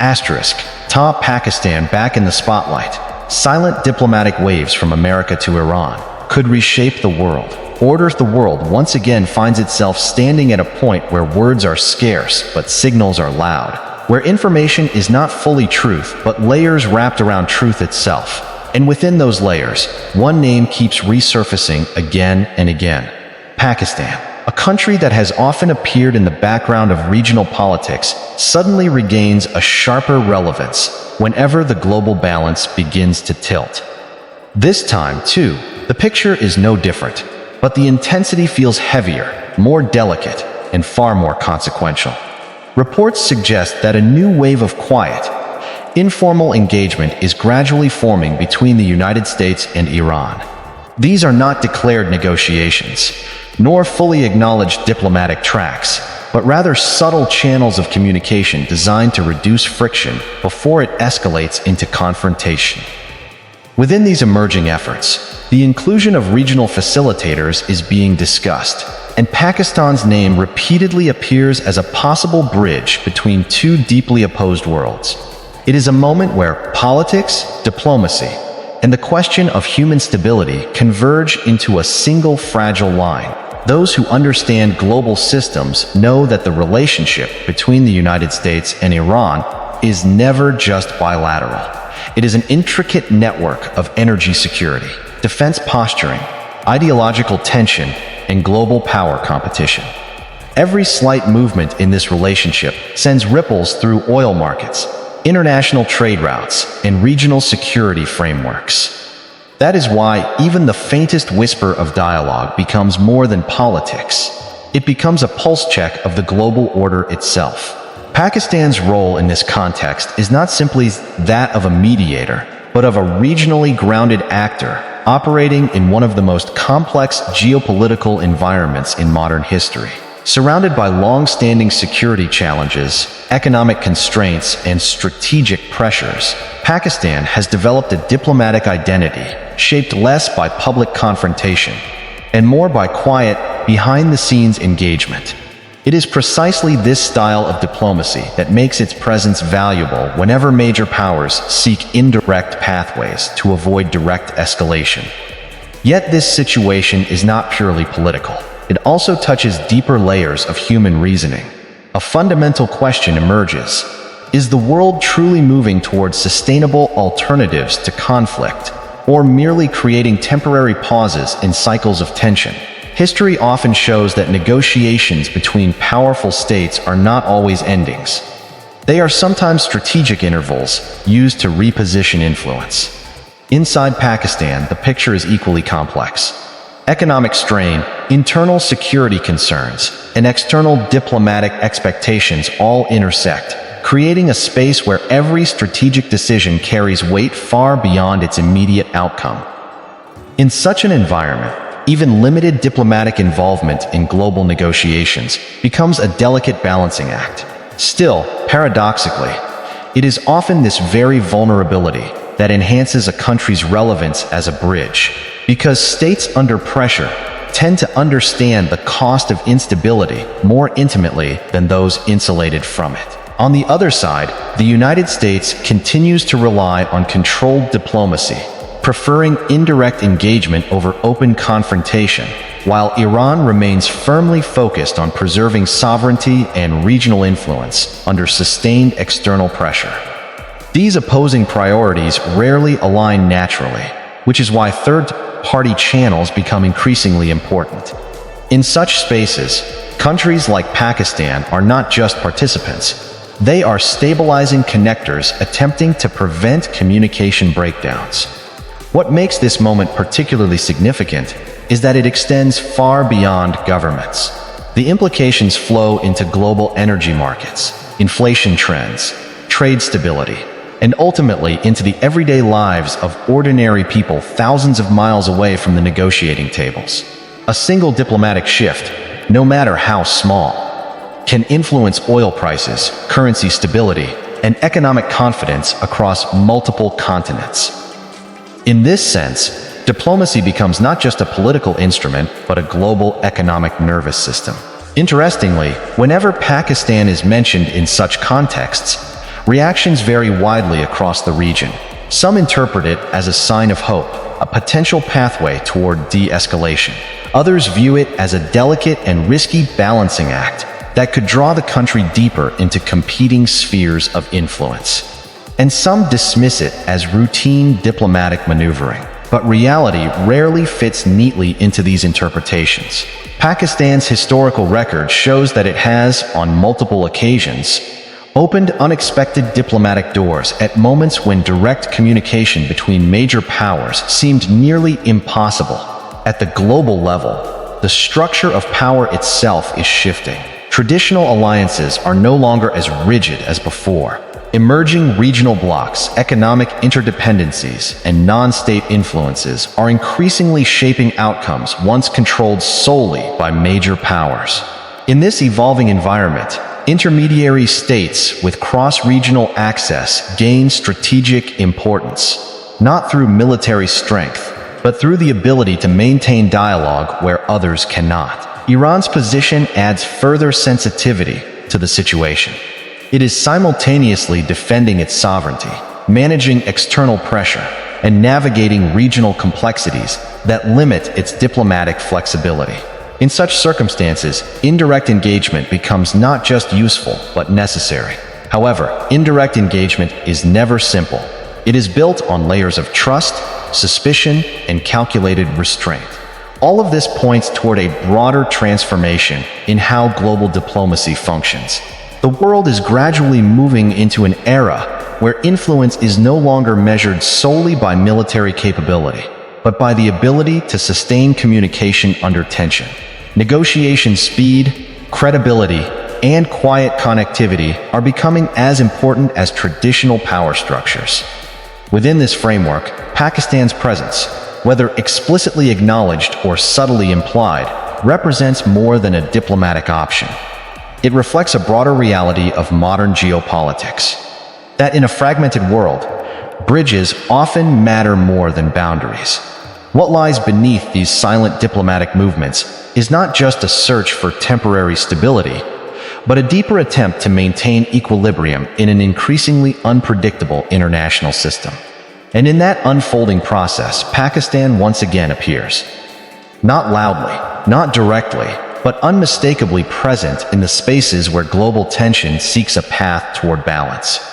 Asterisk. Pakistan back in the spotlight. Silent diplomatic waves from America to Iran could reshape the world. Orders the world once again finds itself standing at a point where words are scarce, but signals are loud. Where information is not fully truth, but layers wrapped around truth itself. And within those layers, one name keeps resurfacing again and again. Pakistan. A country that has often appeared in the background of regional politics suddenly regains a sharper relevance whenever the global balance begins to tilt. This time, too, the picture is no different, but the intensity feels heavier, more delicate, and far more consequential. Reports suggest that a new wave of quiet, informal engagement is gradually forming between the United States and Iran. These are not declared negotiations, nor fully acknowledged diplomatic tracks, but rather subtle channels of communication designed to reduce friction before it escalates into confrontation. Within these emerging efforts, the inclusion of regional facilitators is being discussed, and Pakistan's name repeatedly appears as a possible bridge between two deeply opposed worlds. It is a moment where politics, diplomacy, and the question of human stability converge into a single fragile line. Those who understand global systems know that the relationship between the United States and Iran is never just bilateral. It is an intricate network of energy security, defense posturing, ideological tension, and global power competition. Every slight movement in this relationship sends ripples through oil markets, international trade routes, and regional security frameworks. That is why even the faintest whisper of dialogue becomes more than politics. It becomes a pulse check of the global order itself. Pakistan's role in this context is not simply that of a mediator, but of a regionally grounded actor operating in one of the most complex geopolitical environments in modern history. Surrounded by long-standing security challenges, economic constraints, and strategic pressures, Pakistan has developed a diplomatic identity shaped less by public confrontation and more by quiet, behind-the-scenes engagement. It is precisely this style of diplomacy that makes its presence valuable whenever major powers seek indirect pathways to avoid direct escalation. Yet this situation is not purely political. It also touches deeper layers of human reasoning. A fundamental question emerges: is the world truly moving towards sustainable alternatives to conflict, or merely creating temporary pauses in cycles of tension? History often shows that negotiations between powerful states are not always endings. They are sometimes strategic intervals used to reposition influence. Inside Pakistan, the picture is equally complex. Economic strain, internal security concerns, and external diplomatic expectations all intersect, creating a space where every strategic decision carries weight far beyond its immediate outcome. In such an environment, even limited diplomatic involvement in global negotiations becomes a delicate balancing act. Still, paradoxically, it is often this very vulnerability that enhances a country's relevance as a bridge, because states under pressure tend to understand the cost of instability more intimately than those insulated from it. On the other side, the United States continues to rely on controlled diplomacy, preferring indirect engagement over open confrontation, while Iran remains firmly focused on preserving sovereignty and regional influence under sustained external pressure. These opposing priorities rarely align naturally, which is why third-party channels become increasingly important. In such spaces, countries like Pakistan are not just participants. They are stabilizing connectors attempting to prevent communication breakdowns. What makes this moment particularly significant is that it extends far beyond governments. The implications flow into global energy markets, inflation trends, trade stability, and ultimately into the everyday lives of ordinary people thousands of miles away from the negotiating tables. A single diplomatic shift, no matter how small, can influence oil prices, currency stability, and economic confidence across multiple continents. In this sense, diplomacy becomes not just a political instrument, but a global economic nervous system. Interestingly, whenever Pakistan is mentioned in such contexts, Reactions vary widely across the region. Some interpret it as a sign of hope, a potential pathway toward de-escalation. Others view it as a delicate and risky balancing act that could draw the country deeper into competing spheres of influence. And some dismiss it as routine diplomatic maneuvering. But reality rarely fits neatly into these interpretations. Pakistan's historical record shows that it has, on multiple occasions, opened unexpected diplomatic doors at moments when direct communication between major powers seemed nearly impossible. At the global level, the structure of power itself is shifting. Traditional alliances are no longer as rigid as before. Emerging regional blocs, economic interdependencies, and non-state influences are increasingly shaping outcomes once controlled solely by major powers. In this evolving environment, intermediary states with cross-regional access gain strategic importance, not through military strength, but through the ability to maintain dialogue where others cannot. Iran's position adds further sensitivity to the situation. It is simultaneously defending its sovereignty, managing external pressure, and navigating regional complexities that limit its diplomatic flexibility. In such circumstances, indirect engagement becomes not just useful, but necessary. However, indirect engagement is never simple. It is built on layers of trust, suspicion, and calculated restraint. All of this points toward a broader transformation in how global diplomacy functions. The world is gradually moving into an era where influence is no longer measured solely by military capability, but by the ability to sustain communication under tension. Negotiation speed, credibility, and quiet connectivity are becoming as important as traditional power structures. Within this framework, Pakistan's presence, whether explicitly acknowledged or subtly implied, represents more than a diplomatic option. It reflects a broader reality of modern geopolitics. That in a fragmented world, bridges often matter more than boundaries. What lies beneath these silent diplomatic movements is not just a search for temporary stability, but a deeper attempt to maintain equilibrium in an increasingly unpredictable international system. And in that unfolding process, Pakistan once again appears. Not loudly, not directly, but unmistakably present in the spaces where global tension seeks a path toward balance.